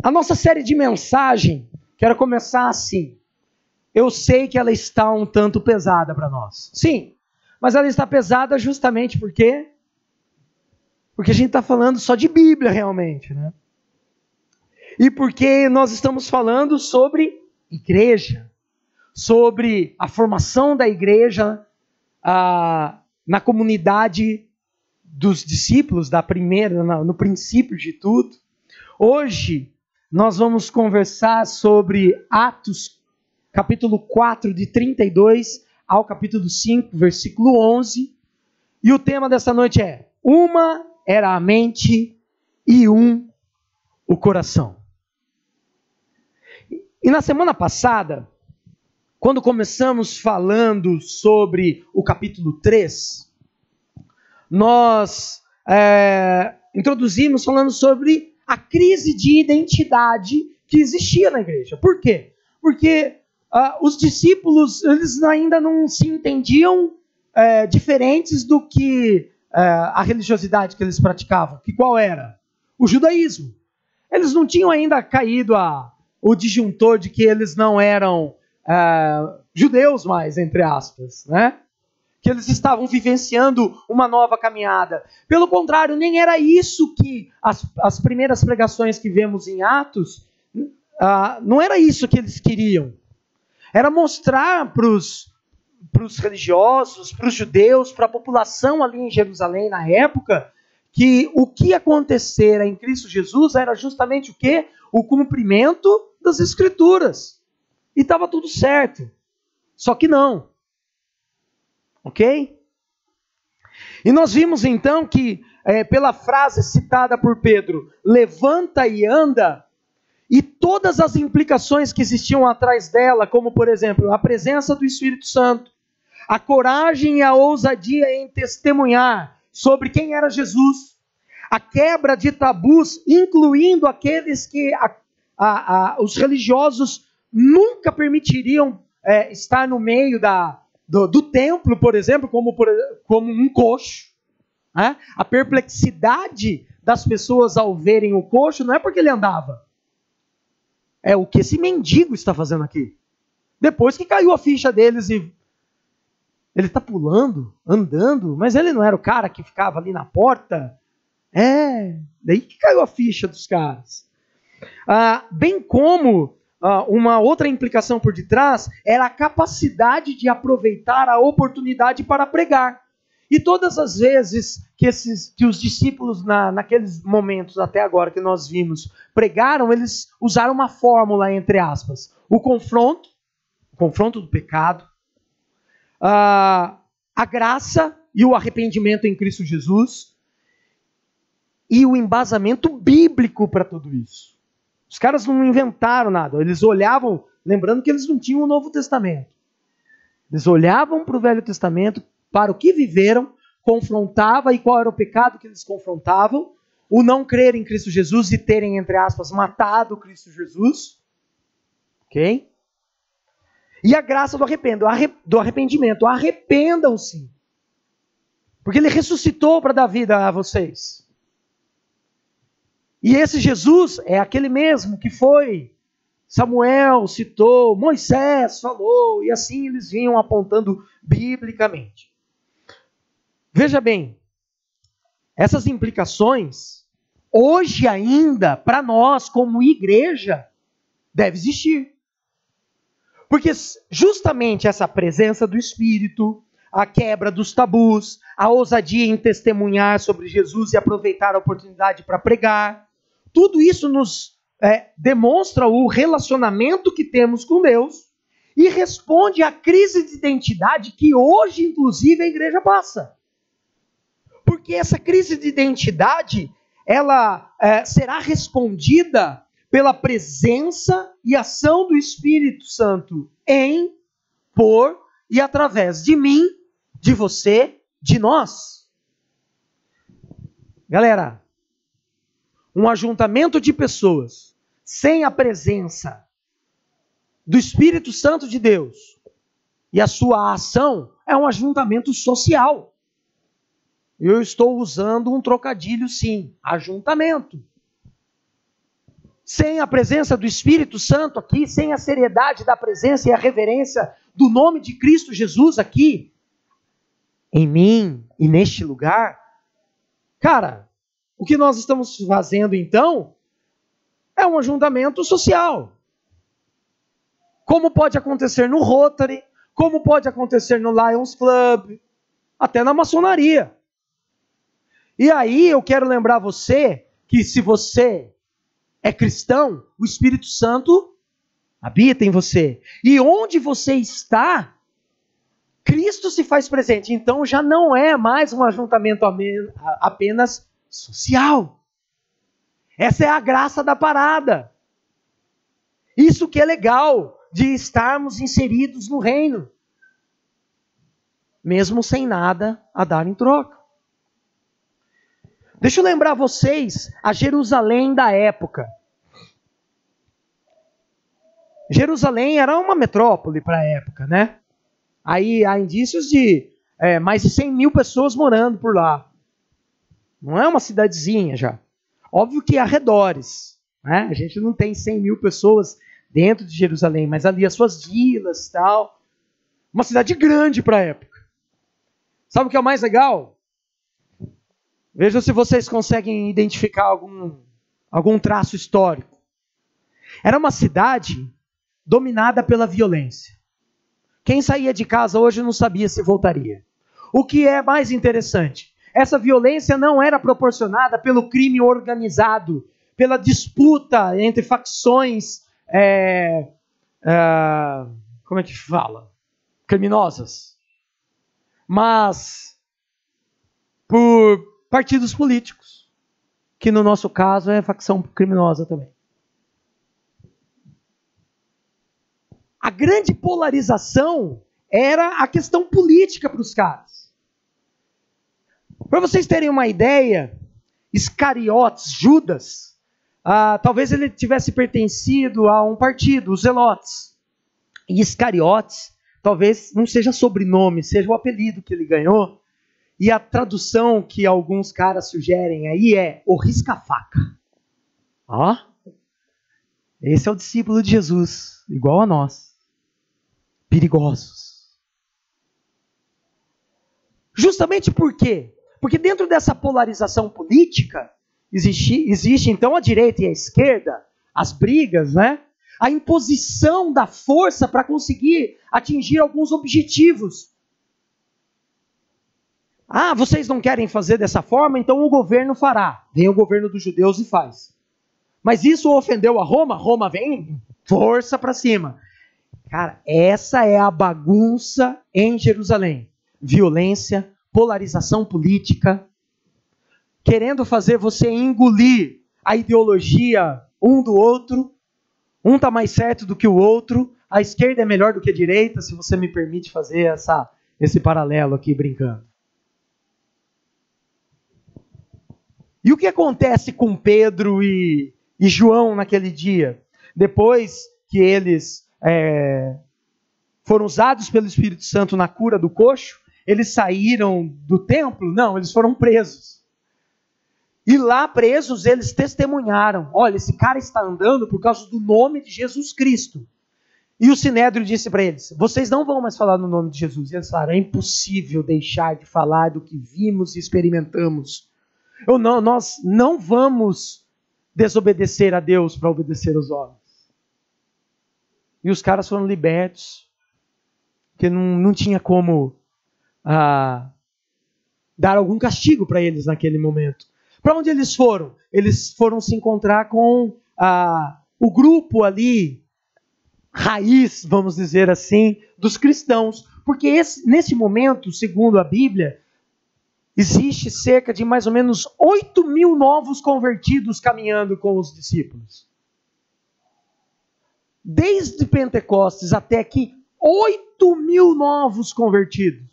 A nossa série de mensagem, quero começar assim. Eu sei que ela está um tanto pesada para nós. Sim, mas ela está pesada justamente porque a gente está falando só de Bíblia realmente, né? E porque nós estamos falando sobre igreja, sobre a formação da igreja na comunidade dos discípulos, da primeira, no princípio de tudo. Hoje nós vamos conversar sobre Atos, capítulo 4, de 32 ao capítulo 5, versículo 11. E o tema dessa noite é: uma era a mente e um o coração. E na semana passada, quando começamos falando sobre o capítulo 3, nós introduzimos falando sobre a crise de identidade que existia na igreja. Por quê? Porque os discípulos eles ainda não se entendiam diferentes do que a religiosidade que eles praticavam. Que qual era? O judaísmo. Eles não tinham ainda caído o disjuntor de que eles não eram judeus mais, entre aspas, né? Que eles estavam vivenciando uma nova caminhada. Pelo contrário, nem era isso que as primeiras pregações que vemos em Atos, não era isso que eles queriam. Era mostrar para os religiosos, para os judeus, para a população ali em Jerusalém na época, que o que acontecera em Cristo Jesus era justamente o quê? O cumprimento das Escrituras. E estava tudo certo. Só que não. Ok? E nós vimos então que, pela frase citada por Pedro, levanta e anda, e todas as implicações que existiam atrás dela, como por exemplo, a presença do Espírito Santo, a coragem e a ousadia em testemunhar sobre quem era Jesus, a quebra de tabus, incluindo aqueles que os religiosos nunca permitiriam estar no meio do templo, por exemplo, como um coxo. Né? A perplexidade das pessoas ao verem o coxo não é porque ele andava. É o que esse mendigo está fazendo aqui. Depois que caiu a ficha deles e ele está pulando, andando, mas ele não era o cara que ficava ali na porta. Daí que caiu a ficha dos caras. Bem como uma outra implicação por detrás era a capacidade de aproveitar a oportunidade para pregar. E todas as vezes que os discípulos, naqueles momentos até agora que nós vimos, pregaram, eles usaram uma fórmula, entre aspas. O confronto do pecado, a graça e o arrependimento em Cristo Jesus, e o embasamento bíblico para tudo isso. Os caras não inventaram nada, eles olhavam, lembrando que eles não tinham o Novo Testamento. Eles olhavam para o Velho Testamento, para o que viveram, confrontava, e qual era o pecado que eles confrontavam? O não crer em Cristo Jesus e terem, entre aspas, matado Cristo Jesus. Ok? E a graça do arrependimento. Arrependam-se. Porque ele ressuscitou para dar vida a vocês. E esse Jesus é aquele mesmo que foi. Samuel citou, Moisés falou, e assim eles vinham apontando biblicamente. Veja bem, essas implicações, hoje ainda, para nós como igreja, deve existir. Porque justamente essa presença do Espírito, a quebra dos tabus, a ousadia em testemunhar sobre Jesus e aproveitar a oportunidade para pregar, tudo isso nos demonstra o relacionamento que temos com Deus e responde à crise de identidade que hoje, inclusive, a igreja passa. Porque essa crise de identidade, ela será respondida pela presença e ação do Espírito Santo em, por e através de mim, de você, de nós. Galera, um ajuntamento de pessoas sem a presença do Espírito Santo de Deus e a sua ação é um ajuntamento social. Eu estou usando um trocadilho, sim, ajuntamento. sem a presença do Espírito Santo aqui, sem a seriedade da presença e a reverência do nome de Cristo Jesus aqui, em mim e neste lugar, cara, o que nós estamos fazendo então é um ajuntamento social. Como pode acontecer no Rotary, como pode acontecer no Lions Club, até na maçonaria. E aí eu quero lembrar você que se você é cristão, o Espírito Santo habita em você. E onde você está, Cristo se faz presente. Então já não é mais um ajuntamento apenas social. Essa é a graça da parada. Isso que é legal de estarmos inseridos no reino, mesmo sem nada a dar em troca. Deixa eu lembrar vocês a Jerusalém da época. Jerusalém era uma metrópole para a época, né? Aí há indícios de mais de 100 mil pessoas morando por lá. Não é uma cidadezinha já. Óbvio que há arredores, né? A gente não tem 100 mil pessoas dentro de Jerusalém, mas ali as suas vilas e tal. Uma cidade grande para a época. Sabe o que é o mais legal? Veja se vocês conseguem identificar algum traço histórico. Era uma cidade dominada pela violência. Quem saía de casa hoje não sabia se voltaria. O que é mais interessante, essa violência não era proporcionada pelo crime organizado, pela disputa entre facções, como é que fala? Criminosas. Mas por partidos políticos, que no nosso caso é facção criminosa também. A grande polarização era a questão política para os caras. Para vocês terem uma ideia, Iscariotes, Judas, talvez ele tivesse pertencido a um partido, os Zelotes. E Iscariotes, talvez não seja sobrenome, seja o apelido que ele ganhou. E a tradução que alguns caras sugerem aí é o risca-faca. Ó, esse é o discípulo de Jesus, igual a nós. Perigosos. Justamente por quê? Porque dentro dessa polarização política, existe então a direita e a esquerda, as brigas, né? A imposição da força para conseguir atingir alguns objetivos. Vocês não querem fazer dessa forma, então o governo fará. Vem o governo dos judeus e faz. Mas isso ofendeu a Roma? Roma vem, força para cima. Cara, essa é a bagunça em Jerusalém. Violência, polarização política, querendo fazer você engolir a ideologia um do outro. Um está mais certo do que o outro. A esquerda é melhor do que a direita, se você me permite fazer esse paralelo aqui brincando. E o que acontece com Pedro e João naquele dia? Depois que eles foram usados pelo Espírito Santo na cura do coxo, eles saíram do templo? Não, eles foram presos. E lá presos eles testemunharam. Olha, esse cara está andando por causa do nome de Jesus Cristo. E o Sinédrio disse para eles, vocês não vão mais falar no nome de Jesus. E eles falaram, é impossível deixar de falar do que vimos e experimentamos. Nós não vamos desobedecer a Deus para obedecer aos homens. E os caras foram libertos, porque não tinha como dar algum castigo para eles naquele momento. Para onde eles foram? Eles foram se encontrar com o grupo ali, raiz, vamos dizer assim, dos cristãos. Porque nesse momento, segundo a Bíblia, existe cerca de mais ou menos 8 mil novos convertidos caminhando com os discípulos. Desde Pentecostes até aqui, 8 mil novos convertidos.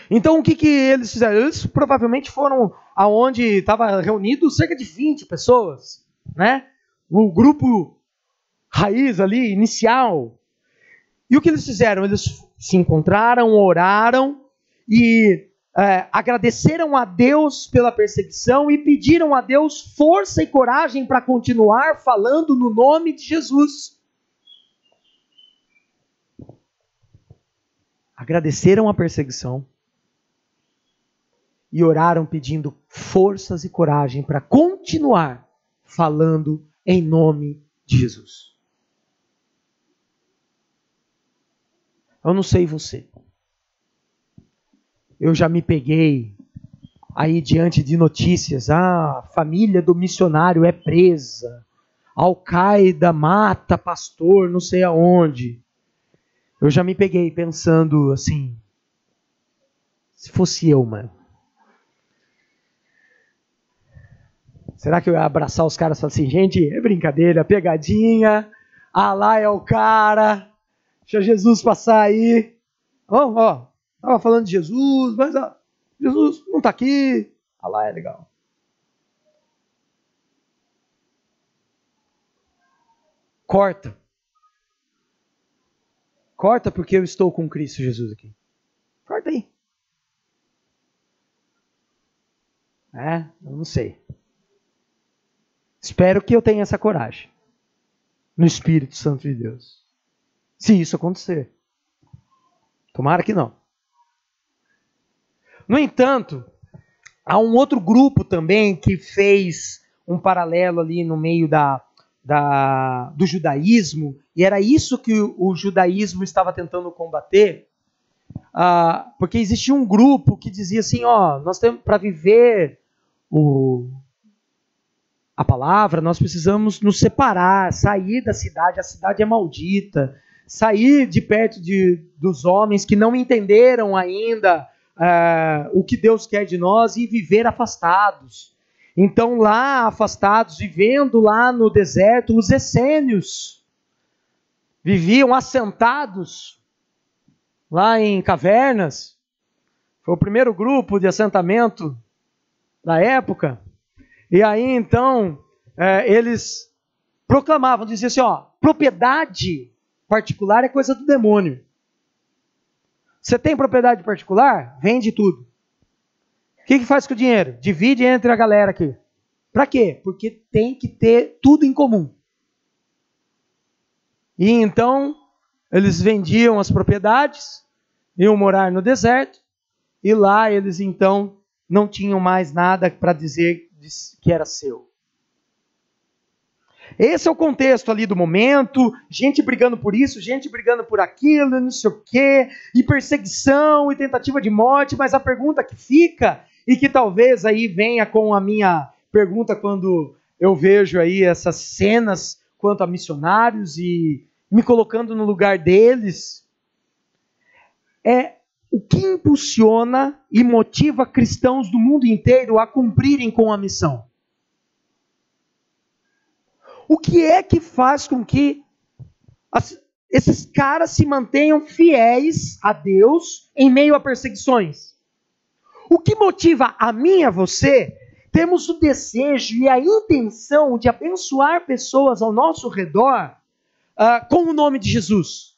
Então o que eles fizeram? Eles provavelmente foram aonde estava reunido cerca de 20 pessoas, né? O grupo raiz ali, inicial. E o que eles fizeram? Eles se encontraram, oraram e agradeceram a Deus pela perseguição e pediram a Deus força e coragem para continuar falando no nome de Jesus. Agradeceram a perseguição e oraram pedindo forças e coragem para continuar falando em nome de Jesus. Eu não sei você. Eu já me peguei aí diante de notícias. A família do missionário é presa. Al-Qaeda mata pastor não sei aonde. Eu já me peguei pensando assim, se fosse eu, mano. Será que eu ia abraçar os caras e falar assim, gente, é brincadeira, pegadinha, Allah é o cara, deixa Jesus passar aí. Estava falando de Jesus, mas Jesus não está aqui, Allah é legal. Corta porque eu estou com Cristo Jesus aqui. Corta aí. Eu não sei. Espero que eu tenha essa coragem. No Espírito Santo de Deus. Se isso acontecer. Tomara que não. No entanto, há um outro grupo também que fez um paralelo ali no meio do judaísmo, e era isso que o judaísmo estava tentando combater, porque existia um grupo que dizia assim, nós temos para viver a palavra, nós precisamos nos separar, sair da cidade, a cidade é maldita, sair de perto dos homens que não entenderam ainda o que Deus quer de nós e viver afastados. Então lá afastados, vivendo lá no deserto, os essênios viviam assentados lá em cavernas. Foi o primeiro grupo de assentamento da época. E aí então eles proclamavam, diziam assim, propriedade particular é coisa do demônio. Você tem propriedade particular? Vende tudo. O que faz com o dinheiro? Divide entre a galera aqui. Para quê? Porque tem que ter tudo em comum. E então, eles vendiam as propriedades, iam morar no deserto, e lá eles então não tinham mais nada para dizer que era seu. Esse é o contexto ali do momento, gente brigando por isso, gente brigando por aquilo, não sei o quê, e perseguição, e tentativa de morte, mas a pergunta que fica, e que talvez aí venha com a minha pergunta quando eu vejo aí essas cenas quanto a missionários e me colocando no lugar deles, é o que impulsiona e motiva cristãos do mundo inteiro a cumprirem com a missão. O que é que faz com que esses caras se mantenham fiéis a Deus em meio a perseguições? O que motiva a mim e a você termos o desejo e a intenção de abençoar pessoas ao nosso redor com o nome de Jesus?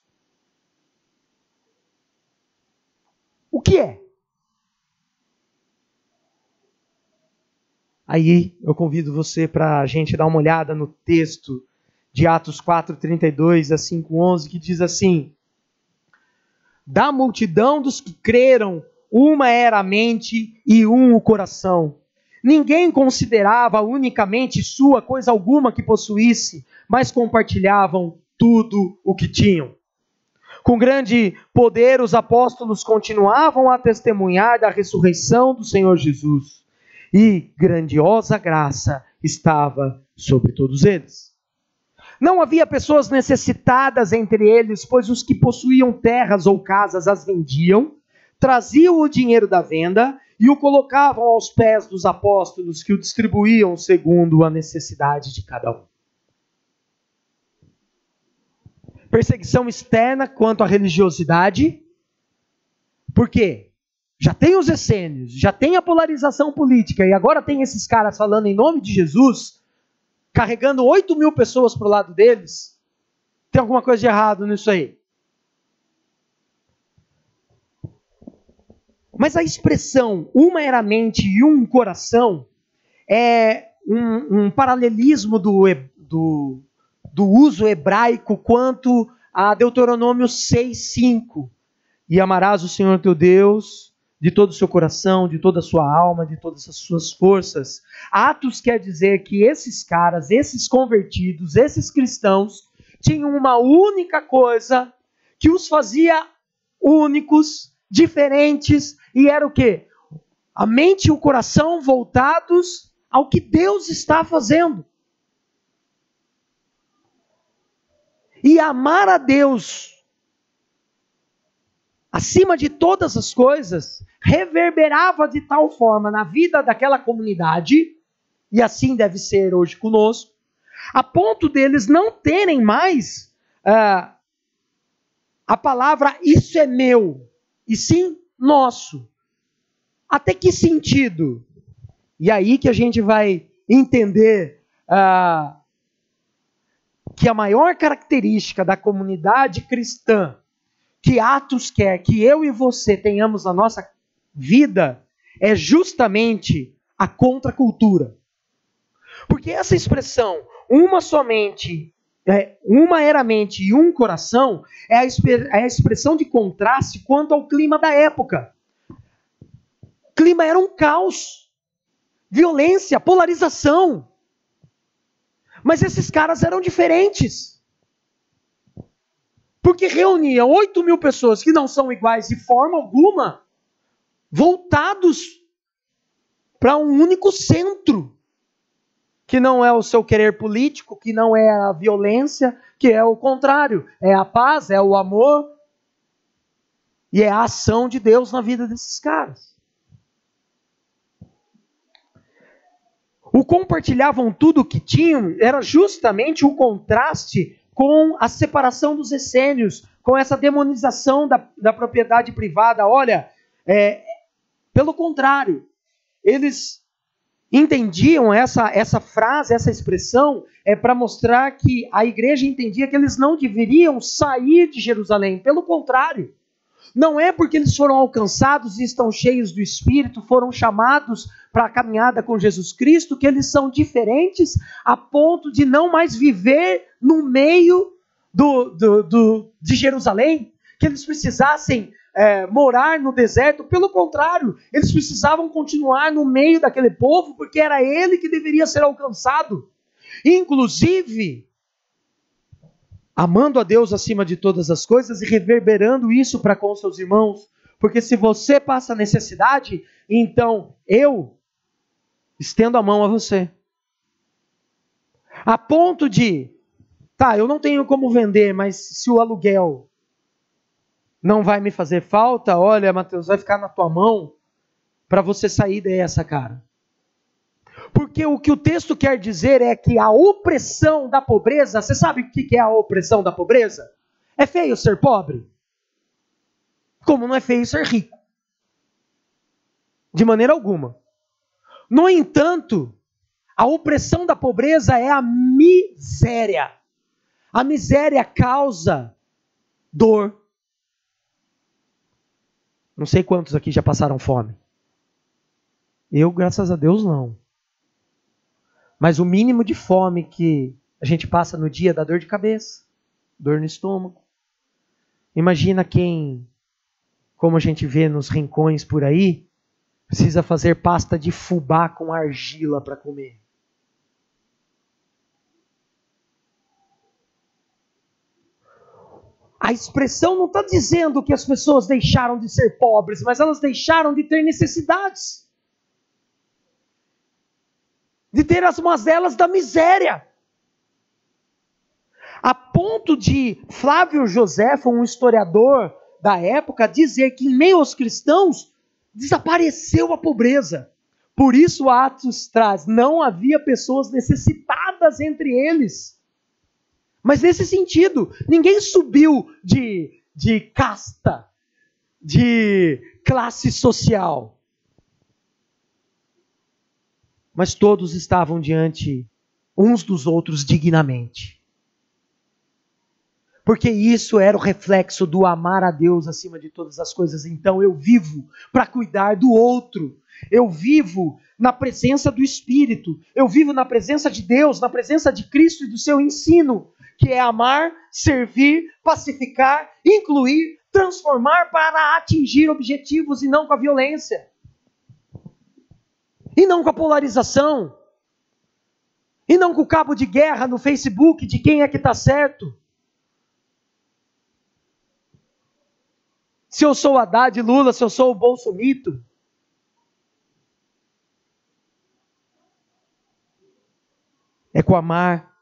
O que é? Aí eu convido você para a gente dar uma olhada no texto de Atos 4:32 a 5:11, que diz assim: da multidão dos que creram, uma era a mente e o coração. Ninguém considerava unicamente sua coisa alguma que possuísse, mas compartilhavam tudo o que tinham. Com grande poder, os apóstolos continuavam a testemunhar da ressurreição do Senhor Jesus. E grandiosa graça estava sobre todos eles. Não havia pessoas necessitadas entre eles, pois os que possuíam terras ou casas as vendiam, traziam o dinheiro da venda e o colocavam aos pés dos apóstolos, que o distribuíam segundo a necessidade de cada um. Perseguição externa quanto à religiosidade. Por quê? Já tem os essênios, já tem a polarização política, e agora tem esses caras falando em nome de Jesus, carregando 8.000 pessoas para o lado deles. Tem alguma coisa de errado nisso aí? Mas a expressão uma era mente e um coração é um paralelismo do uso hebraico quanto a Deuteronômio 6:5. E amarás o Senhor teu Deus de todo o seu coração, de toda a sua alma, de todas as suas forças. Atos quer dizer que esses caras, esses convertidos, esses cristãos, tinham uma única coisa que os fazia únicos, diferentes, e era o quê? A mente e o coração voltados ao que Deus está fazendo. E amar a Deus acima de todas as coisas reverberava de tal forma na vida daquela comunidade, e assim deve ser hoje conosco, a ponto deles não terem mais a palavra isso é meu, e sim nosso. Até que sentido? E aí que a gente vai entender que a maior característica da comunidade cristã que Atos quer que eu e você tenhamos na nossa vida é justamente a contracultura. Porque essa expressão, uma somente, uma era mente e um coração, é a expressão de contraste quanto ao clima da época. O clima era um caos, violência, polarização. Mas esses caras eram diferentes. Porque reuniam 8.000 pessoas que não são iguais de forma alguma, voltados para um único centro, que não é o seu querer político, que não é a violência, que é o contrário, é a paz, é o amor, e é a ação de Deus na vida desses caras. O compartilhavam tudo o que tinham era justamente o contraste com a separação dos essênios, com essa demonização da propriedade privada. Olha, pelo contrário, eles entendiam essa frase, essa expressão, para mostrar que a igreja entendia que eles não deveriam sair de Jerusalém. Pelo contrário, não é porque eles foram alcançados e estão cheios do Espírito, foram chamados para a caminhada com Jesus Cristo, que eles são diferentes a ponto de não mais viver no meio de Jerusalém, que eles precisassem morar no deserto. Pelo contrário, eles precisavam continuar no meio daquele povo, porque era ele que deveria ser alcançado. Inclusive, amando a Deus acima de todas as coisas e reverberando isso para com seus irmãos. Porque se você passa necessidade, então eu estendo a mão a você. A ponto de, eu não tenho como vender, mas se o aluguel não vai me fazer falta, olha, Mateus, vai ficar na tua mão para você sair dessa, cara. Porque o que o texto quer dizer é que a opressão da pobreza, você sabe o que é a opressão da pobreza? É feio ser pobre? Como não é feio ser rico? De maneira alguma. No entanto, a opressão da pobreza é a miséria. A miséria causa dor. Não sei quantos aqui já passaram fome. Eu, graças a Deus, não. Mas o mínimo de fome que a gente passa no dia dá dor de cabeça, dor no estômago. Imagina quem, como a gente vê nos rincões por aí, precisa fazer pasta de fubá com argila para comer. A expressão não está dizendo que as pessoas deixaram de ser pobres, mas elas deixaram de ter necessidades. De ter as mazelas da miséria. A ponto de Flávio Joséfo, um historiador da época, dizer que em meio aos cristãos desapareceu a pobreza. Por isso Atos traz, não havia pessoas necessitadas entre eles. Mas nesse sentido, ninguém subiu de casta, de classe social. Mas todos estavam diante uns dos outros dignamente. Porque isso era o reflexo do amar a Deus acima de todas as coisas. Então eu vivo para cuidar do outro. Eu vivo na presença do Espírito. Eu vivo na presença de Deus, na presença de Cristo e do seu ensino, que é amar, servir, pacificar, incluir, transformar para atingir objetivos e não com a violência. E não com a polarização. E não com o cabo de guerra no Facebook de quem é que está certo. Se eu sou o Haddad Lula, se eu sou o Bolsomito. É com amar.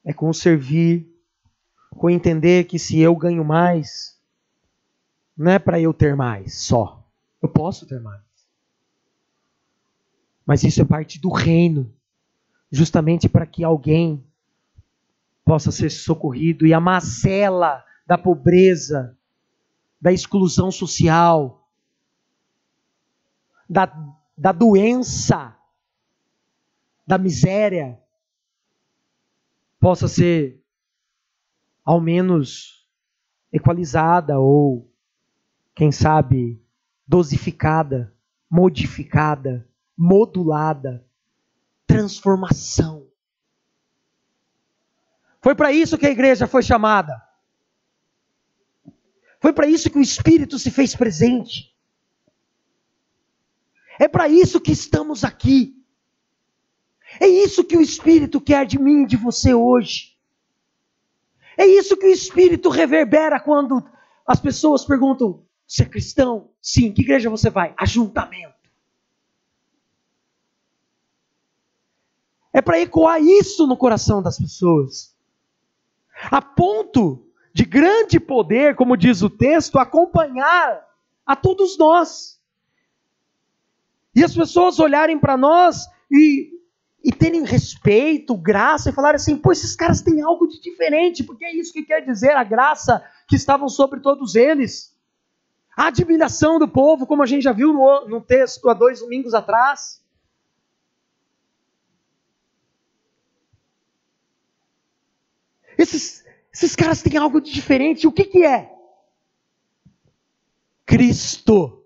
É com servir. Com entender que se eu ganho mais, não é para eu ter mais só. Eu posso ter mais. Mas isso é parte do reino. Justamente para que alguém possa ser socorrido. E a macela da pobreza, da exclusão social, da doença, da miséria, possa ser ao menos equalizada ou, quem sabe, dosificada, modificada, modulada, transformação. Foi para isso que a igreja foi chamada. Foi para isso que o Espírito se fez presente. É para isso que estamos aqui. É isso que o Espírito quer de mim e de você hoje. É isso que o Espírito reverbera quando as pessoas perguntam: você é cristão? Sim. Que igreja você vai? Ajuntamento. É para ecoar isso no coração das pessoas. A ponto de grande poder, como diz o texto, acompanhar a todos nós. E as pessoas olharem para nós e terem respeito, graça, e falarem assim: pô, esses caras têm algo de diferente, porque é isso que quer dizer a graça que estavam sobre todos eles. A admiração do povo, como a gente já viu no texto há 2 domingos atrás. Esses caras têm algo de diferente. O que é? Cristo.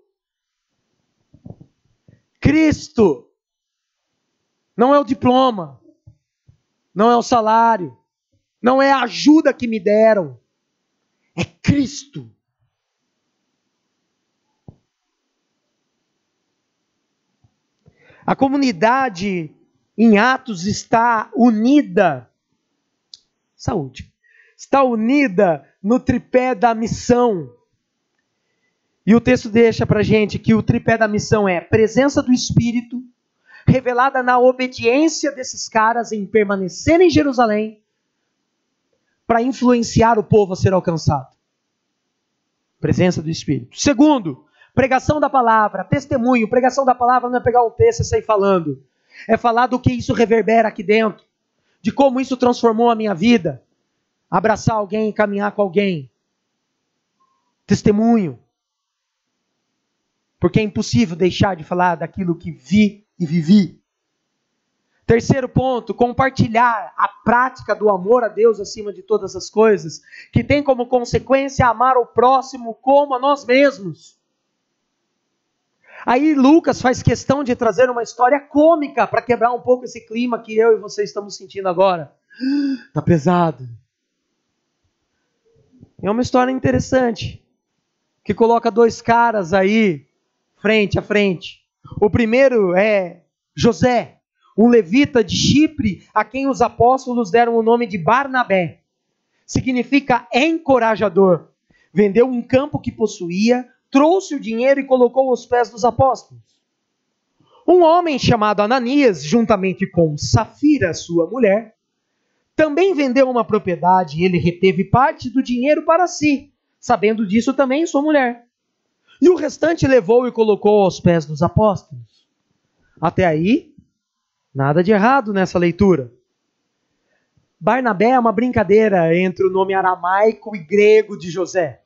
Cristo. Não é o diploma. Não é o salário. Não é a ajuda que me deram. É Cristo. A comunidade em Atos está unida. Saúde. Está unida no tripé da missão. E o texto deixa para a gente que o tripé da missão é presença do Espírito, revelada na obediência desses caras em permanecer em Jerusalém, para influenciar o povo a ser alcançado. Presença do Espírito. Segundo, pregação da palavra, testemunho. Pregação da palavra não é pegar um texto e sair falando. É falar do que isso reverbera aqui dentro. De como isso transformou a minha vida. Abraçar alguém, caminhar com alguém. Testemunho. Porque é impossível deixar de falar daquilo que vi e vivi. Terceiro ponto, compartilhar a prática do amor a Deus acima de todas as coisas, que tem como consequência amar o próximo como a nós mesmos. Aí Lucas faz questão de trazer uma história cômica para quebrar um pouco esse clima que eu e você estamos sentindo agora. Tá pesado. É uma história interessante, que coloca 2 caras aí, frente a frente. O primeiro é José, um levita de Chipre, a quem os apóstolos deram o nome de Barnabé. Significa encorajador. Vendeu um campo que possuía, trouxe o dinheiro e colocou aos pés dos apóstolos. Um homem chamado Ananias, juntamente com Safira, sua mulher, também vendeu uma propriedade e ele reteve parte do dinheiro para si, sabendo disso também sua mulher. E o restante levou e colocou aos pés dos apóstolos. Até aí, nada de errado nessa leitura. Barnabé é uma brincadeira entre o nome aramaico e grego de José.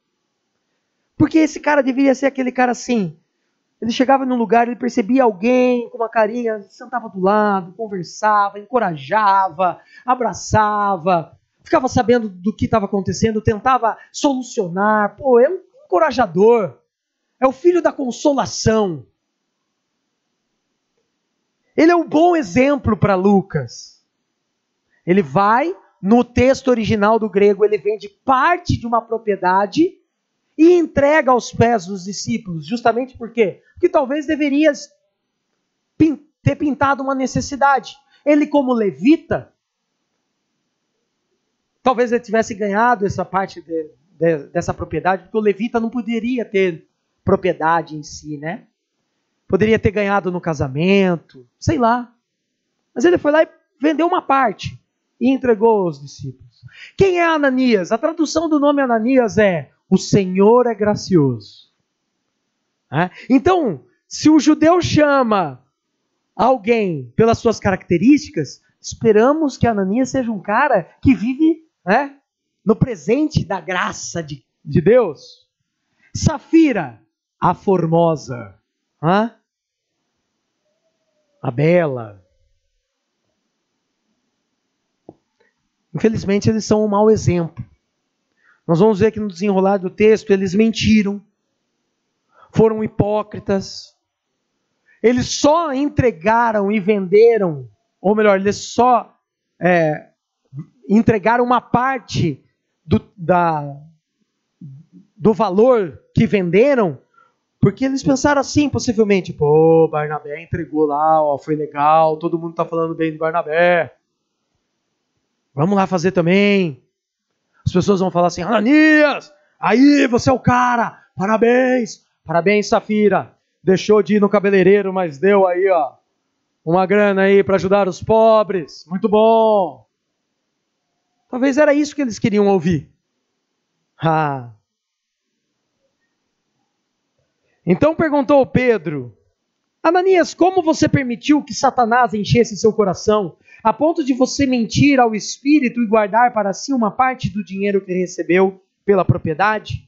Porque esse cara deveria ser aquele cara assim. Ele chegava num lugar, ele percebia alguém com uma carinha, sentava do lado, conversava, encorajava, abraçava, ficava sabendo do que estava acontecendo, tentava solucionar. Pô, é um encorajador. É o filho da consolação. Ele é um bom exemplo para Lucas. Ele vai, no texto original do grego, ele vende parte de uma propriedade e entrega aos pés dos discípulos. Justamente por quê? Porque talvez deveria ter pintado uma necessidade. Ele, como levita, talvez ele tivesse ganhado essa parte dessa propriedade, porque o levita não poderia ter propriedade em si, né? Poderia ter ganhado no casamento, sei lá. Mas ele foi lá e vendeu uma parte e entregou aos discípulos. Quem é Ananias? A tradução do nome Ananias é: o Senhor é gracioso. Então, se o judeu chama alguém pelas suas características, esperamos que Ananias seja um cara que vive no presente da graça de Deus. Safira, a formosa, a bela. Infelizmente, eles são um mau exemplo. Nós vamos ver que no desenrolar do texto, eles mentiram, foram hipócritas, eles só entregaram e venderam, ou melhor, eles só entregaram uma parte do valor que venderam, porque eles pensaram assim, possivelmente: pô, Barnabé entregou lá, ó, foi legal, todo mundo está falando bem de Barnabé, vamos lá fazer também. As pessoas vão falar assim: Ananias, aí você é o cara, parabéns, parabéns, Safira, deixou de ir no cabeleireiro, mas deu aí, ó, uma grana aí para ajudar os pobres, muito bom. Talvez era isso que eles queriam ouvir. Então perguntou Pedro: Ananias, como você permitiu que Satanás enchesse seu coração, a ponto de você mentir ao Espírito e guardar para si uma parte do dinheiro que recebeu pela propriedade?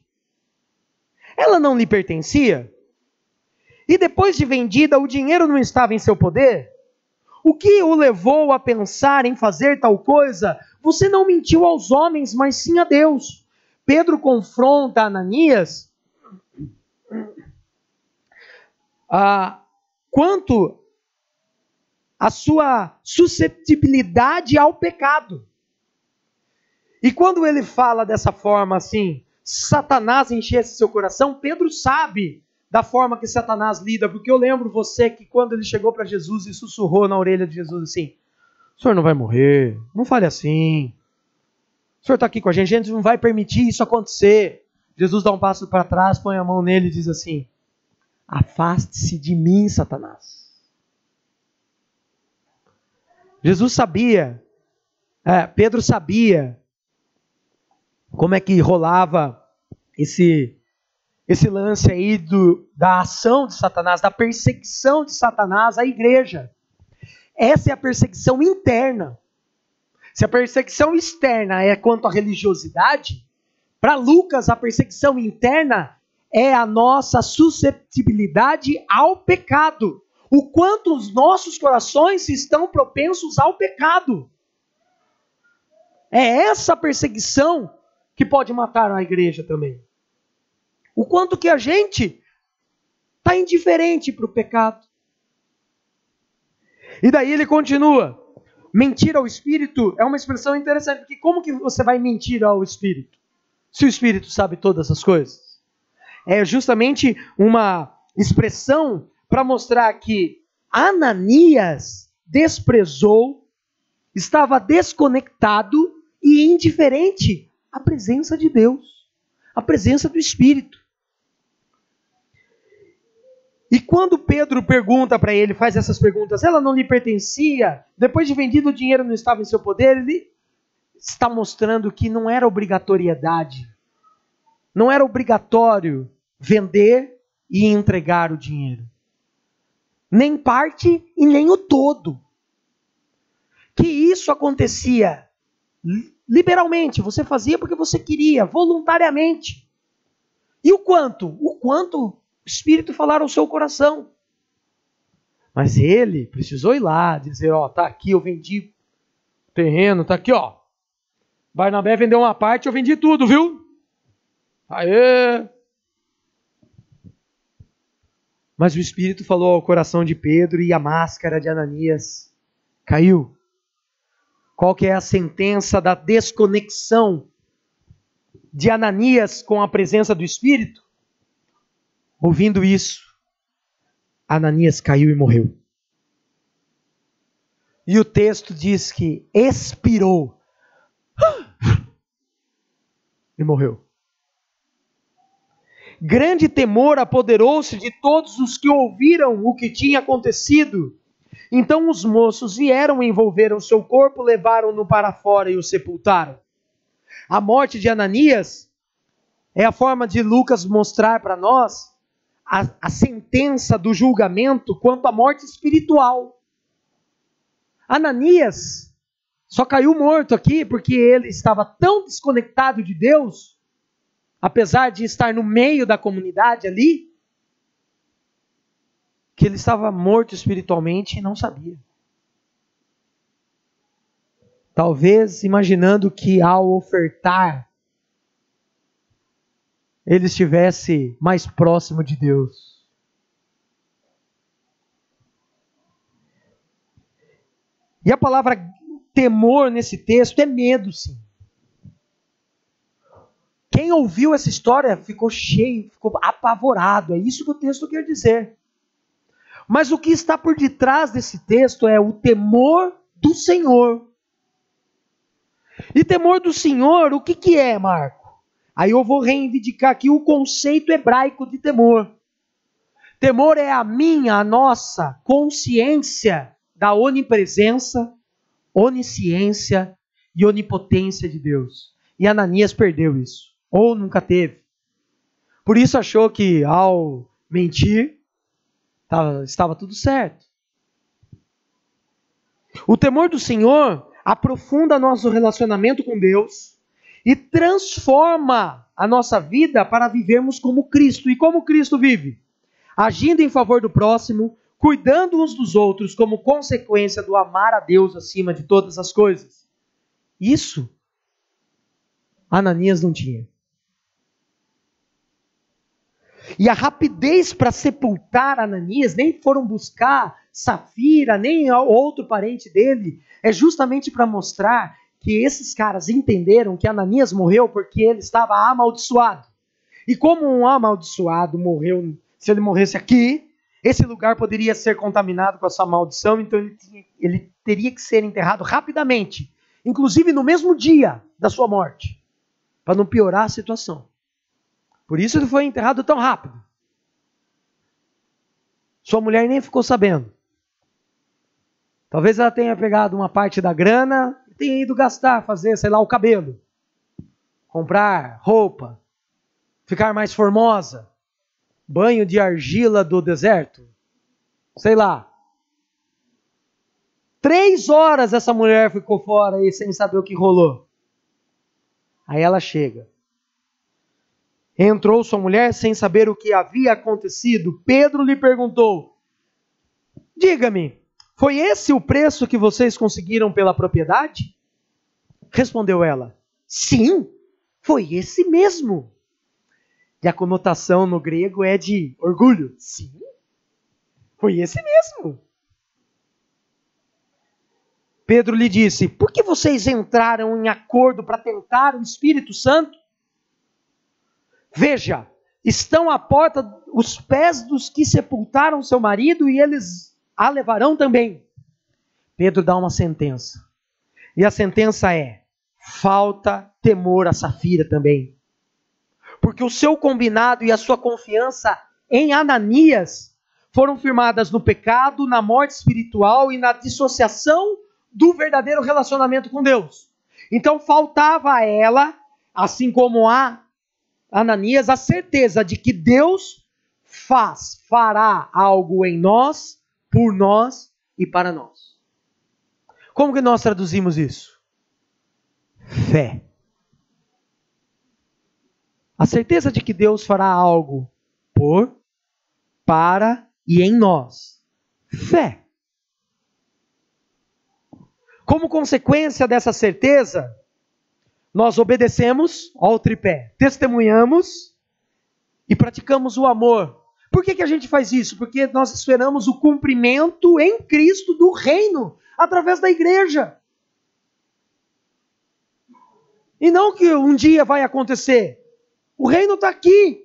Ela não lhe pertencia? E depois de vendida, o dinheiro não estava em seu poder? O que o levou a pensar em fazer tal coisa? Você não mentiu aos homens, mas sim a Deus. Pedro confronta Ananias quanto à sua suscetibilidade ao pecado. E quando ele fala dessa forma assim, Satanás enchesse seu coração, Pedro sabe da forma que Satanás lida, porque eu lembro você que quando ele chegou para Jesus e sussurrou na orelha de Jesus assim: o senhor não vai morrer, não fale assim, o senhor está aqui com a gente não vai permitir isso acontecer. Jesus dá um passo para trás, põe a mão nele e diz assim: afaste-se de mim, Satanás. Jesus sabia, Pedro sabia como é que rolava esse lance aí da ação de Satanás, da perseguição de Satanás à igreja. Essa é a perseguição interna. Se a perseguição externa é quanto à religiosidade, para Lucas a perseguição interna é a nossa susceptibilidade ao pecado. O quanto os nossos corações estão propensos ao pecado. É essa perseguição que pode matar a igreja também. O quanto que a gente está indiferente para o pecado. E daí ele continua. Mentir ao Espírito é uma expressão interessante, porque como que você vai mentir ao Espírito? Se o Espírito sabe todas as coisas. É justamente uma expressão para mostrar que Ananias desprezou, estava desconectado e indiferente à presença de Deus, à presença do Espírito. E quando Pedro pergunta para ele, faz essas perguntas, ela não lhe pertencia, depois de vendido o dinheiro não estava em seu poder, ele está mostrando que não era obrigatoriedade, não era obrigatório vender e entregar o dinheiro. Nem parte e nem o todo. Que isso acontecia liberalmente, você fazia porque você queria, voluntariamente. E o quanto? O quanto o Espírito falar ao seu coração. Mas ele precisou ir lá, dizer, ó, tá aqui, eu vendi o terreno, tá aqui, ó. Barnabé vendeu uma parte, eu vendi tudo, viu? Aê! Mas o Espírito falou ao coração de Pedro e a máscara de Ananias caiu. Qual que é a sentença da desconexão de Ananias com a presença do Espírito? Ouvindo isso, Ananias caiu e morreu. E o texto diz que expirou e morreu. Grande temor apoderou-se de todos os que ouviram o que tinha acontecido. Então os moços vieram, envolveram seu corpo, levaram-no para fora e o sepultaram. A morte de Ananias é a forma de Lucas mostrar para nós a sentença do julgamento quanto à morte espiritual. Ananias só caiu morto aqui porque ele estava tão desconectado de Deus, apesar de estar no meio da comunidade ali, que ele estava morto espiritualmente e não sabia. Talvez imaginando que ao ofertar, ele estivesse mais próximo de Deus. E a palavra temor nesse texto é medo, sim. Quem ouviu essa história ficou cheio, ficou apavorado. É isso que o texto quer dizer. Mas o que está por detrás desse texto é o temor do Senhor. E temor do Senhor, o que é, Marco? Aí eu vou reivindicar aqui o conceito hebraico de temor. Temor é a nossa consciência da onipresença, onisciência e onipotência de Deus. E Ananias perdeu isso, ou nunca teve. Por isso achou que ao mentir, estava tudo certo. O temor do Senhor aprofunda nosso relacionamento com Deus e transforma a nossa vida para vivermos como Cristo. E como Cristo vive? Agindo em favor do próximo, cuidando uns dos outros como consequência do amar a Deus acima de todas as coisas. Isso Ananias não tinha. E a rapidez para sepultar Ananias, nem foram buscar Safira, nem outro parente dele, é justamente para mostrar que esses caras entenderam que Ananias morreu porque ele estava amaldiçoado. E como um amaldiçoado morreu, se ele morresse aqui, esse lugar poderia ser contaminado com a sua maldição, então ele teria que ser enterrado rapidamente, inclusive no mesmo dia da sua morte, para não piorar a situação. Por isso ele foi enterrado tão rápido. Sua mulher nem ficou sabendo. Talvez ela tenha pegado uma parte da grana e tenha ido gastar, fazer, sei lá, o cabelo. Comprar roupa. Ficar mais formosa. Banho de argila do deserto. Sei lá. 3 horas essa mulher ficou fora aí sem saber o que rolou. Aí ela chega. Entrou sua mulher sem saber o que havia acontecido. Pedro lhe perguntou: diga-me, foi esse o preço que vocês conseguiram pela propriedade? Respondeu ela: sim, foi esse mesmo. E a conotação no grego é de orgulho. Sim, foi esse mesmo. Pedro lhe disse: por que vocês entraram em acordo para tentar o Espírito Santo? Veja, estão à porta os pés dos que sepultaram seu marido e eles a levarão também. Pedro dá uma sentença. E a sentença é: falta temor a Safira também. Porque o seu combinado e a sua confiança em Ananias foram firmadas no pecado, na morte espiritual e na dissociação do verdadeiro relacionamento com Deus. Então faltava a ela, assim como a Ananias, a certeza de que Deus fará algo em nós, por nós e para nós. Como que nós traduzimos isso? Fé. A certeza de que Deus fará algo por, para e em nós. Fé. Como consequência dessa certeza, nós obedecemos ao tripé, testemunhamos e praticamos o amor. Por que a gente faz isso? Porque nós esperamos o cumprimento em Cristo do reino, através da igreja. E não que um dia vai acontecer. O reino está aqui.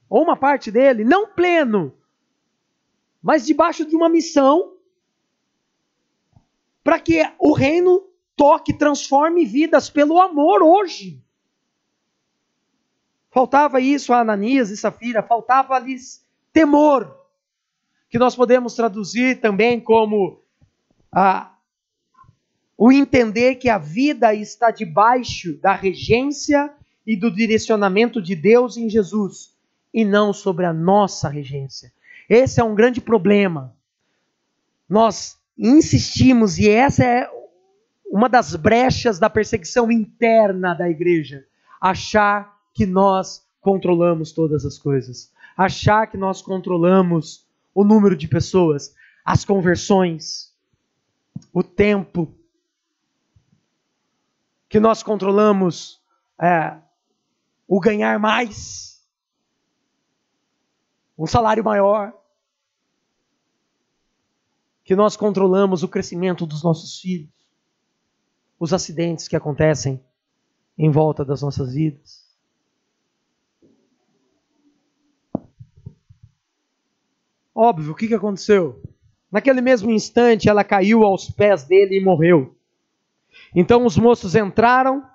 Ou uma parte dele, não pleno, mas debaixo de uma missão, para que o reino toque, transforme vidas pelo amor hoje. Faltava isso a Ananias e Safira, faltava-lhes temor, que nós podemos traduzir também como o entender que a vida está debaixo da regência e do direcionamento de Deus em Jesus, e não sobre a nossa regência. Esse é um grande problema. Nós insistimos, e essa é uma das brechas da perseguição interna da igreja, achar que nós controlamos todas as coisas, achar que nós controlamos o número de pessoas, as conversões, o tempo, que nós controlamos o ganhar mais, um salário maior, que nós controlamos o crescimento dos nossos filhos, os acidentes que acontecem em volta das nossas vidas. Óbvio, o que aconteceu? Naquele mesmo instante, ela caiu aos pés dele e morreu. Então os moços entraram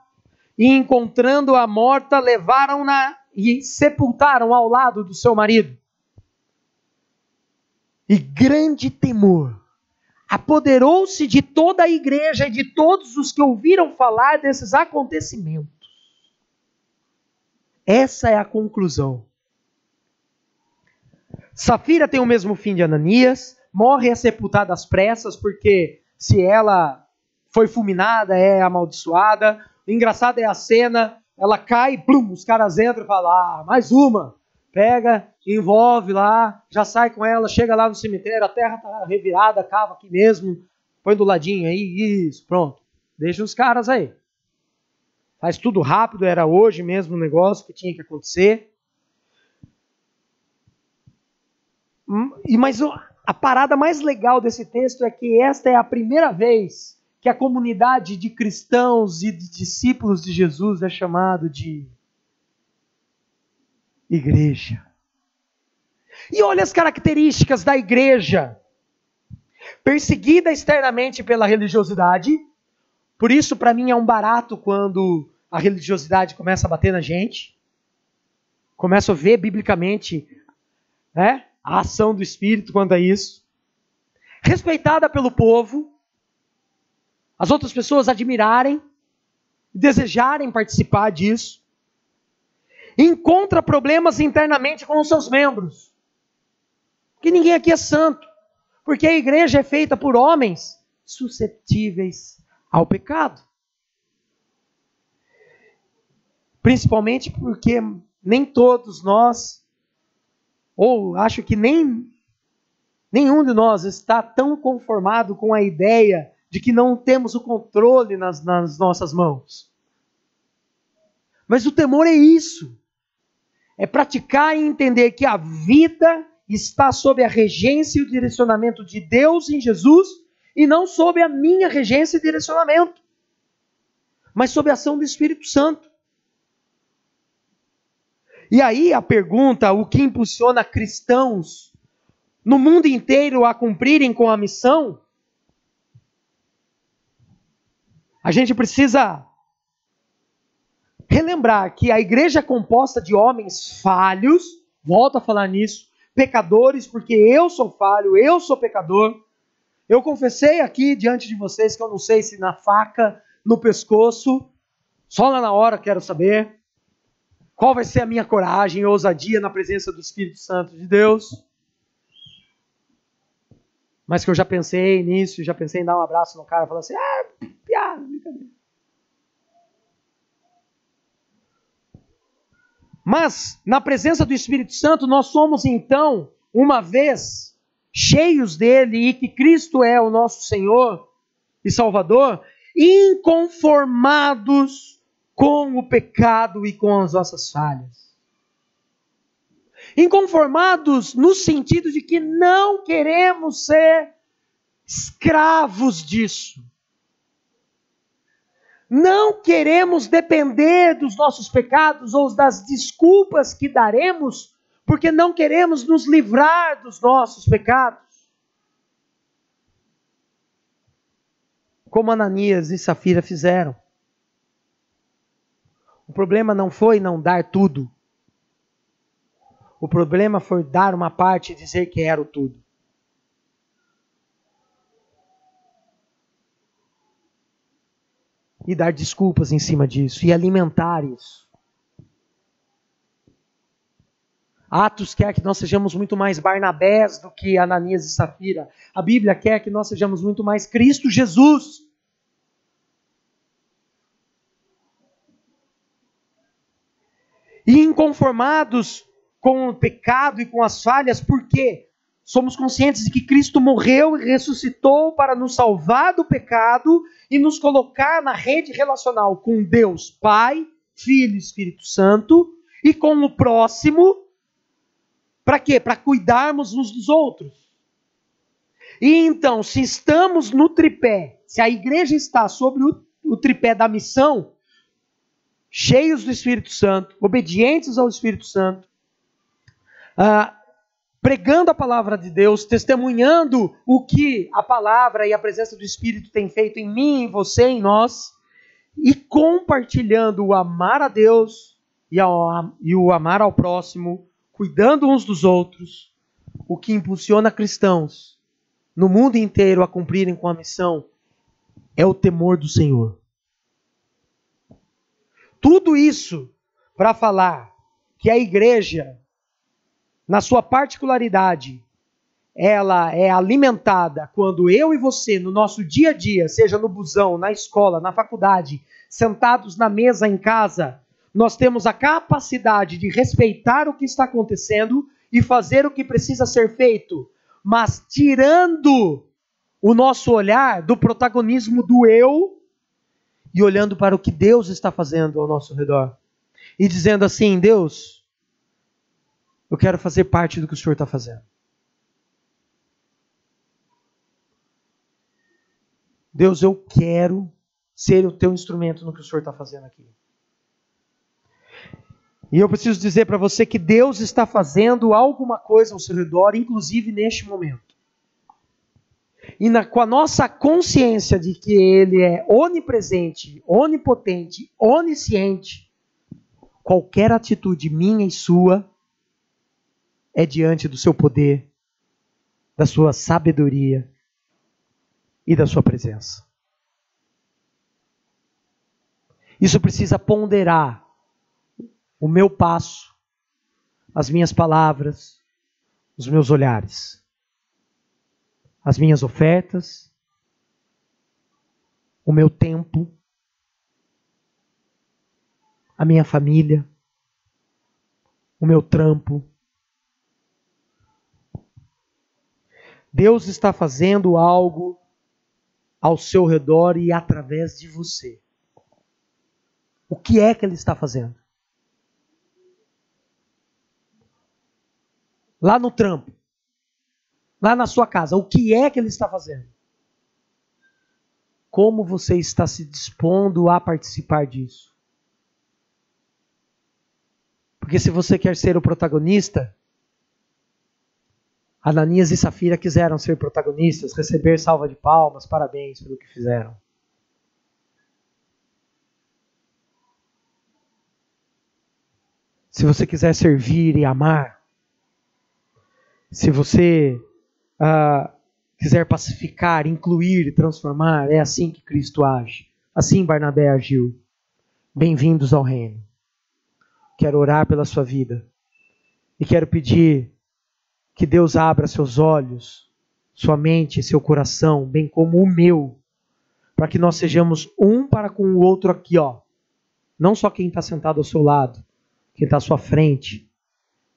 e, encontrando-a morta, levaram-na e sepultaram ao lado do seu marido. E grande temor apoderou-se de toda a igreja e de todos os que ouviram falar desses acontecimentos. Essa é a conclusão. Safira tem o mesmo fim de Ananias, morre sepultada às pressas, porque se ela foi fulminada, é amaldiçoada. O engraçado é a cena, ela cai, plum, os caras entram e falam, mais uma. Pega, envolve lá, já sai com ela, chega lá no cemitério, a terra está revirada, cava aqui mesmo, põe do ladinho aí, isso, pronto. Deixa os caras aí. Faz tudo rápido, era hoje mesmo o negócio que tinha que acontecer. Mas a parada mais legal desse texto é que esta é a primeira vez que a comunidade de cristãos e de discípulos de Jesus é chamado de igreja. E olha as características da igreja. Perseguida externamente pela religiosidade. Por isso, para mim, é um barato quando a religiosidade começa a bater na gente. Começa a ver biblicamente, a ação do Espírito quanto a isso. Respeitada pelo povo. As outras pessoas admirarem, desejarem participar disso. Encontra problemas internamente com os seus membros. Que ninguém aqui é santo. Porque a igreja é feita por homens suscetíveis ao pecado. Principalmente porque nem todos nós, ou acho que nenhum de nós está tão conformado com a ideia de que não temos o controle nas nossas mãos. Mas o temor é isso. É praticar e entender que a vida está sob a regência e o direcionamento de Deus em Jesus, e não sob a minha regência e direcionamento, mas sob a ação do Espírito Santo. E aí a pergunta, o que impulsiona cristãos no mundo inteiro a cumprirem com a missão, a gente precisa relembrar que a igreja é composta de homens falhos, volto a falar nisso, pecadores, porque eu sou falho, eu sou pecador. Eu confessei aqui diante de vocês que eu não sei se na faca, no pescoço, só lá na hora quero saber qual vai ser a minha coragem e ousadia na presença do Espírito Santo de Deus. Mas que eu já pensei nisso, já pensei em dar um abraço no cara e falar assim, piada, brincadeira. Mas, na presença do Espírito Santo, nós somos então, uma vez cheios dele e que Cristo é o nosso Senhor e Salvador, inconformados com o pecado e com as nossas falhas. Inconformados no sentido de que não queremos ser escravos disso. Não queremos depender dos nossos pecados ou das desculpas que daremos, porque não queremos nos livrar dos nossos pecados. Como Ananias e Safira fizeram. O problema não foi não dar tudo. O problema foi dar uma parte e dizer que era o tudo. E dar desculpas em cima disso. E alimentar isso. Atos quer que nós sejamos muito mais Barnabés do que Ananias e Safira. A Bíblia quer que nós sejamos muito mais Cristo Jesus. E inconformados com o pecado e com as falhas, porque somos conscientes de que Cristo morreu e ressuscitou para nos salvar do pecado e nos colocar na rede relacional com Deus Pai, Filho e Espírito Santo e com o próximo. Para quê? Para cuidarmos uns dos outros. E então, se estamos no tripé, se a igreja está sobre o tripé da missão, cheios do Espírito Santo, obedientes ao Espírito Santo, pregando a palavra de Deus, testemunhando o que a palavra e a presença do Espírito tem feito em mim, em você, em nós, e compartilhando o amar a Deus e o amar ao próximo, cuidando uns dos outros, o que impulsiona cristãos no mundo inteiro a cumprirem com a missão é o temor do Senhor. Tudo isso para falar que a igreja, na sua particularidade, ela é alimentada quando eu e você, no nosso dia a dia, seja no busão, na escola, na faculdade, sentados na mesa em casa, nós temos a capacidade de respeitar o que está acontecendo e fazer o que precisa ser feito, mas tirando o nosso olhar do protagonismo do eu e olhando para o que Deus está fazendo ao nosso redor. E dizendo assim: Deus, eu quero fazer parte do que o Senhor está fazendo. Deus, eu quero ser o teu instrumento no que o Senhor está fazendo aqui. E eu preciso dizer para você que Deus está fazendo alguma coisa ao seu redor, inclusive neste momento. E com a nossa consciência de que Ele é onipresente, onipotente, onisciente, qualquer atitude minha e sua é diante do seu poder, da sua sabedoria e da sua presença. Isso precisa ponderar o meu passo, as minhas palavras, os meus olhares, as minhas ofertas, o meu tempo, a minha família, o meu trampo. Deus está fazendo algo ao seu redor e através de você. O que é que Ele está fazendo? Lá no trampo, lá na sua casa, o que é que Ele está fazendo? Como você está se dispondo a participar disso? Porque se você quer ser o protagonista, Ananias e Safira quiseram ser protagonistas, receber salva de palmas, parabéns pelo que fizeram. Se você quiser servir e amar, se você quiser pacificar, incluir e transformar, é assim que Cristo age. Assim Barnabé agiu. Bem-vindos ao reino. Quero orar pela sua vida. E quero pedir que Deus abra seus olhos, sua mente e seu coração, bem como o meu, para que nós sejamos um para com o outro aqui, ó. Não só quem está sentado ao seu lado, quem está à sua frente,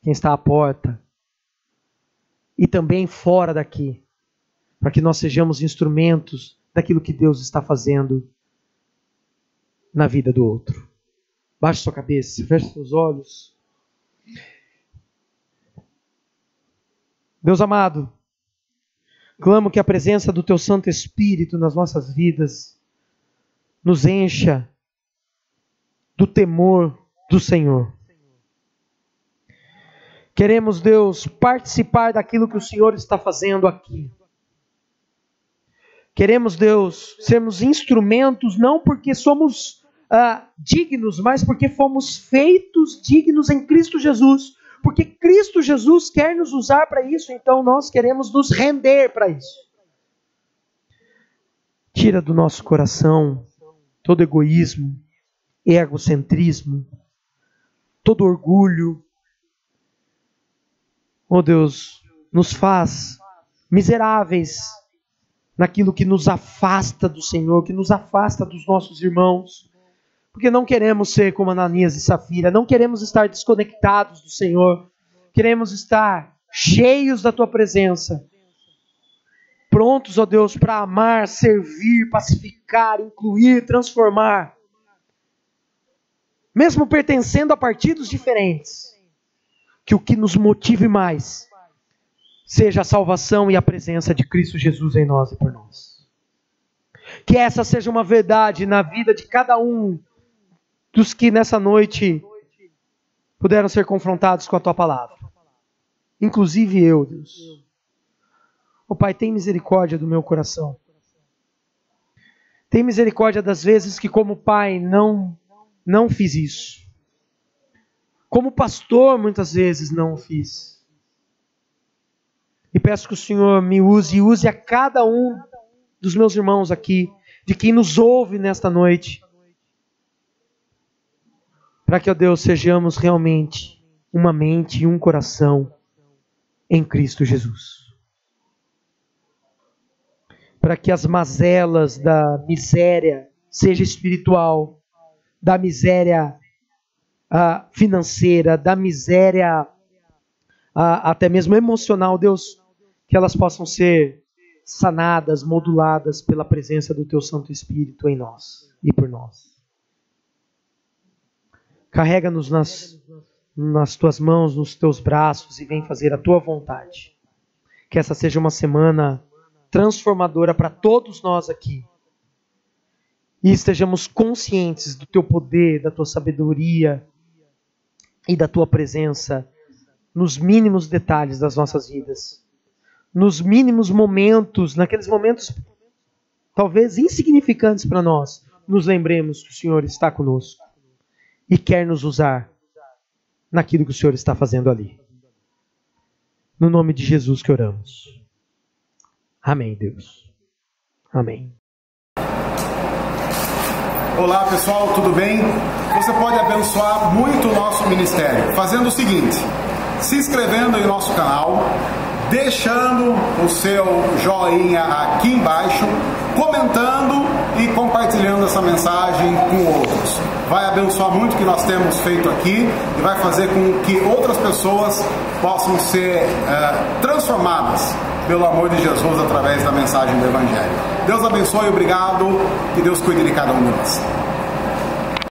quem está à porta, e também fora daqui, para que nós sejamos instrumentos daquilo que Deus está fazendo na vida do outro. Baixe sua cabeça, feche seus olhos. Deus amado, clamo que a presença do Teu Santo Espírito nas nossas vidas nos encha do temor do Senhor. Queremos, Deus, participar daquilo que o Senhor está fazendo aqui. Queremos, Deus, sermos instrumentos, não porque somos dignos, mas porque fomos feitos dignos em Cristo Jesus. Porque Cristo Jesus quer nos usar para isso, então nós queremos nos render para isso. Tira do nosso coração todo egoísmo, egocentrismo, todo orgulho. Oh Deus, nos faz miseráveis naquilo que nos afasta do Senhor, que nos afasta dos nossos irmãos. Porque não queremos ser como Ananias e Safira, não queremos estar desconectados do Senhor, queremos estar cheios da Tua presença, prontos, ó Deus, para amar, servir, pacificar, incluir, transformar, mesmo pertencendo a partidos diferentes, que o que nos motive mais seja a salvação e a presença de Cristo Jesus em nós e por nós. Que essa seja uma verdade na vida de cada um dos que nessa noite puderam ser confrontados com a Tua palavra. Inclusive eu, Deus. Oh Pai, tem misericórdia do meu coração. Tem misericórdia das vezes que como pai não fiz isso. Como pastor muitas vezes não o fiz. E peço que o Senhor me use e use a cada um dos meus irmãos aqui, de quem nos ouve nesta noite, para que, ó Deus, sejamos realmente uma mente e um coração em Cristo Jesus. Para que as mazelas da miséria, seja espiritual, da miséria financeira, da miséria até mesmo emocional, Deus, que elas possam ser sanadas, moduladas pela presença do Teu Santo Espírito em nós e por nós. Carrega-nos nas Tuas mãos, nos Teus braços e vem fazer a Tua vontade. Que essa seja uma semana transformadora para todos nós aqui. E estejamos conscientes do Teu poder, da Tua sabedoria e da Tua presença nos mínimos detalhes das nossas vidas. Nos mínimos momentos, naqueles momentos talvez insignificantes para nós, nos lembremos que o Senhor está conosco e quer nos usar naquilo que o Senhor está fazendo ali. No nome de Jesus que oramos. Amém, Deus. Amém. Olá pessoal, tudo bem? Você pode abençoar muito o nosso ministério fazendo o seguinte: se inscrevendo em nosso canal, deixando o seu joinha aqui embaixo, comentando e compartilhando essa mensagem com outros. Vai abençoar muito o que nós temos feito aqui e vai fazer com que outras pessoas possam ser transformadas pelo amor de Jesus através da mensagem do Evangelho. Deus abençoe, obrigado, que Deus cuide de cada um de nós.